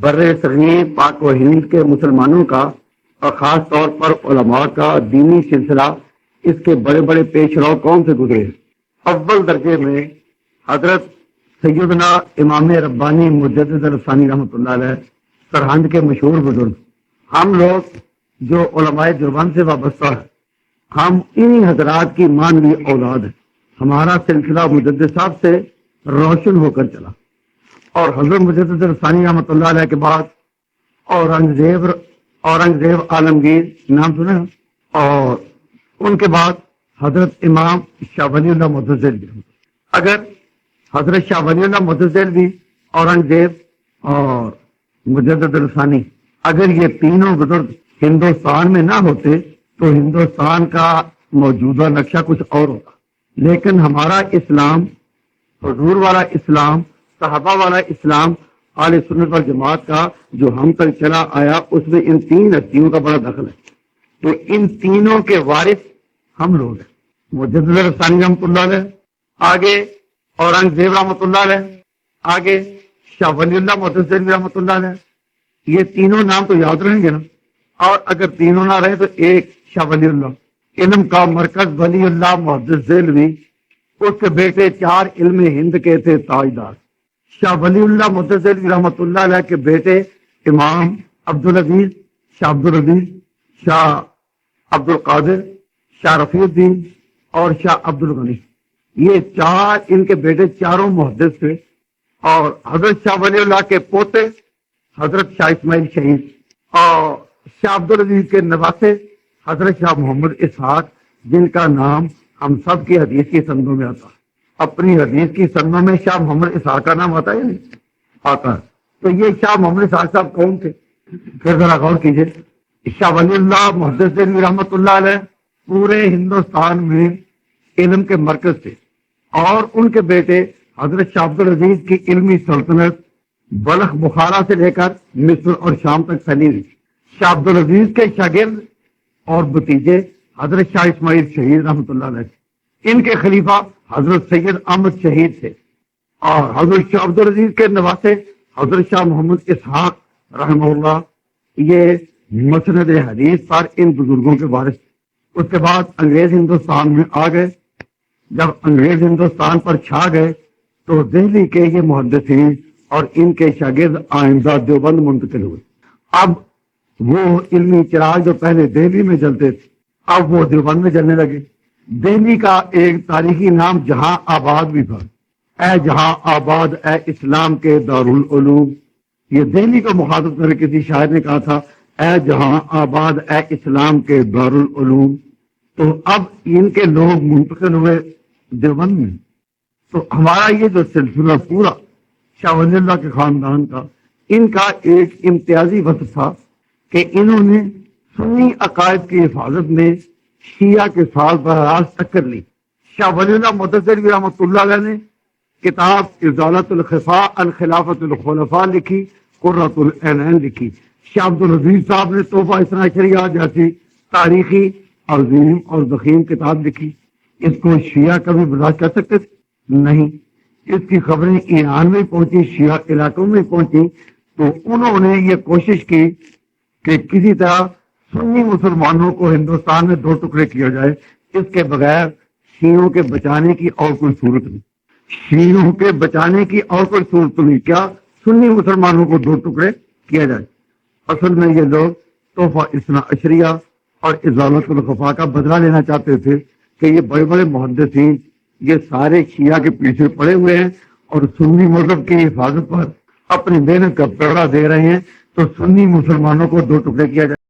بر صغیر پاک و ہند کے مسلمانوں کا اور خاص طور پر علماء کا دینی سلسلہ اس کے بڑے بڑے پیش رو کون سے گزرے؟ اول درجے میں حضرت سیدنا امام ربانی مجدد الثانی رحمۃ اللہ علیہ سرہند کے مشہور بزرگ۔ ہم لوگ جو علماء دیوبند سے وابستہ ہیں، ہم انہی حضرات کی مانوی اولاد ہیں۔ ہمارا سلسلہ مجدد صاحب سے روشن ہو کر چلا، اور حضرت مجدد الثانی رحمۃ اللہ علیہ کے بعد اورنگزیب عالمگیر نام سنا، اور ان کے بعد حضرت امام شاہ ولی اللہ متزلوی۔ اگر حضرت شاہ ولی اللہ متزلوی، اورنگزیب اور مجدد الثانی، اگر یہ تینوں بزرگ ہندوستان میں نہ ہوتے تو ہندوستان کا موجودہ نقشہ کچھ اور ہوتا۔ لیکن ہمارا اسلام، حضور والا اسلام، صحابہ والا اسلام، اہل سنت والجماعت کا جو ہم تک چلا آیا، اس میں ان تین ہستیوں کا بڑا دخل ہے۔ تو ان تینوں کے وارث ہم لوگ ہیں۔ مجدد الثانی رحمۃ اللہ علیہ، آگے اورنگزیب رحمۃ اللہ علیہ، آگے شاہ ولی اللہ متزلوی رحمۃ اللہ علیہ۔ یہ تینوں نام تو یاد رہیں گے نا، اور اگر تینوں نہ رہے تو ایک شاہ ولی اللہ، علم کا مرکز ولی اللہ متزلوی، اس کے بیٹے چار علم ہند کے تھے تاجدار۔ شاہ ولی اللہ متزلوی رحمۃ اللہ علیہ کے بیٹے امام عبدالعزیز، شاہ عبدالعزیز، شاہ عبد القادر، شاہ رفیع الدین اور شاہ عبد الغنی، یہ چار ان کے بیٹے چاروں محدث تھے۔ اور حضرت شاہ ولی اللہ کے پوتے حضرت شاہ اسماعیل شہید، اور شاہ عبدالعزیز کے نواسے حضرت شاہ محمد اسحاق، جن کا نام ہم سب کی حدیث کی سندوں میں آتا ہے۔ اپنی حدیث کی سندوں میں شاہ محمد اسحاق کا نام آتا ہے یا نہیں آتا ہے؟ تو یہ شاہ محمد اسحاق صاحب کون تھے؟ پھر ذرا غور کیجیے۔ شاہ ولی اللہ محدث رحمۃ اللہ علیہ پورے ہندوستان میں علم کے مرکز تھے، اور ان کے بیٹے حضرت شاہ عبدالعزیز کی علمی سلطنت بلخ بخارا سے لے کر مصر اور شام تک پھیلی ہوئی۔ شاہ عبدالعزیز کے شاگرد اور بھتیجے حضرت شاہ اسماعیل شہید رحمۃ اللہ علیہ، ان کے خلیفہ حضرت سید احمد شہید تھے، اور حضرت شاہ عبدالعزیز کے نواسے حضرت شاہ محمد اسحاق رحمہ اللہ، یہ مسند حدیث پر ان بزرگوں کے وارث۔ اس کے بعد انگریز ہندوستان میں آ گئے۔ جب انگریز ہندوستان پر چھا گئے تو دہلی کے یہ محدثین اور ان کے شاگرد آئندہ دیوبند منتقل ہوئے۔ اب وہ علمی چراغ جو پہلے دہلی میں جلتے تھے، اب وہ دیوبند میں جلنے لگے۔ دہلی کا ایک تاریخی نام جہاں آباد بھی تھا۔ اے جہاں آباد اے اسلام کے دارالعلوم، یہ دہلی کو مخاطب کر کسی شاعر نے کہا تھا، اے جہاں آباد اے اسلام کے دارالعلوم۔ تو اب ان کے لوگ منتقل ہوئے دیوبند میں۔ تو ہمارا یہ جو سلسلہ پورا شاہ ولی اللہ کے خاندان کا، ان کا ایک امتیازی وصف تھا کہ انہوں نے سنی عقائد کی حفاظت میں شیعہ کے ساتھ براہ راست ٹکر لی۔ شاہ ولی اللہ متزلوی رحمۃ اللہ علیہ نے کتاب ازالۃ الخفاء عن خلافت الخلفاء لکھی، قرۃ العینین لکھی۔ شاہ عبدالعزیز صاحب نے تحفہ اثنا عشریہ جیسی تاریخی عظیم اور ضخیم کتاب لکھی۔ اس کو شیعہ کبھی برداشت کر سکتے تھے؟ نہیں۔ اس کی خبریں ایران میں پہنچی، شیعہ علاقوں میں پہنچی، تو انہوں نے یہ کوشش کی کہ کسی طرح سنی مسلمانوں کو ہندوستان میں دو ٹکڑے کیا جائے۔ اس کے بغیر شیعوں کے بچانے کی اور کوئی صورت نہیں، شیعوں کے بچانے کی اور کوئی صورت نہیں، کیا سنی مسلمانوں کو دو ٹکڑے کیا جائے۔ اصل میں یہ لوگ تحفہ اثنا عشریہ اور ازالۃ الخفاء کا بدلہ لینا چاہتے تھے کہ یہ بڑے بڑے محدثین یہ سارے شیعہ کے پیچھے پڑے ہوئے ہیں اور سنی مذہب کی حفاظت پر اپنی محنت کا پیڑا دے رہے ہیں، تو سنی مسلمانوں کو دو ٹکڑے کیا جائے۔